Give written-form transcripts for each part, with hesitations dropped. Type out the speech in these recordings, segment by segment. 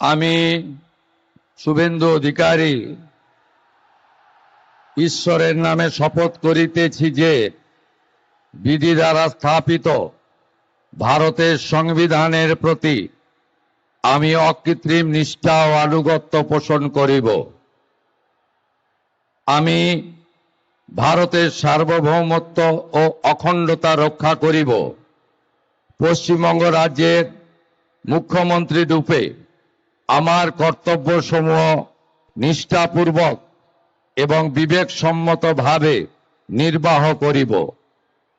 আমি শুভেন্দু অধিকারী ঈশ্বরের নামে শপথ করিতেছি যে বিধি দ্বারা স্থাপিত ভারতের সংবিধানের প্রতি আমি অকৃত্রিম নিষ্ঠা ও আনুগত্য পোষণ করিব। আমি ভারতের সার্বভৌমত্ব ও অখণ্ডতা রক্ষা করিব। পশ্চিমবঙ্গ রাজ্যের মুখ্যমন্ত্রী রূপে আমার কর্তব্যসমূহ নিষ্ঠাপূর্বক এবং বিবেকসম্মতভাবে নির্বাহ করিব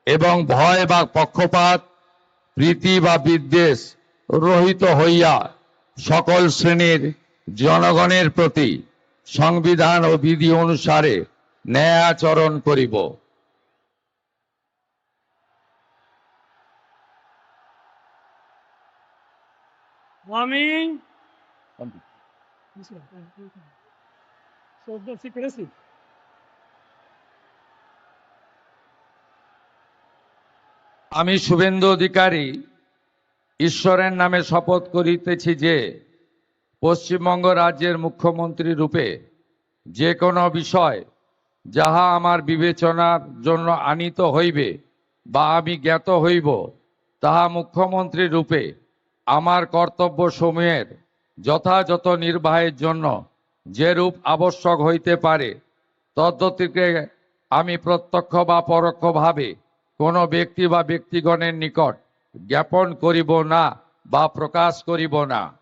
এবং ভয় বা পক্ষপাত, প্রীতি বা বিদ্বেষ রহিত হইয়া সকল শ্রেণীর জনগণের প্রতি সংবিধান ও বিধি অনুসারে ন্যায় আচরণ করিব। আমি আমি শুভেন্দু অধিকারী ঈশ্বরের নামে শপথ করিতেছি যে পশ্চিমবঙ্গ রাজ্যের মুখ্যমন্ত্রী রূপে যে কোনো বিষয় যাহা আমার বিবেচনার জন্য আনীত হইবে বা আমি জ্ঞাত হইব, তাহা মুখ্যমন্ত্রী রূপে আমার কর্তব্যসমূহের যথাযথ নির্বাহের জন্য যেরূপ আবশ্যক হইতে পারে তদ্গতিকে আমি প্রত্যক্ষ বা পরোক্ষভাবে কোনো ব্যক্তি বা ব্যক্তিগণের নিকট জ্ঞাপন করিব না বা প্রকাশ করিব না।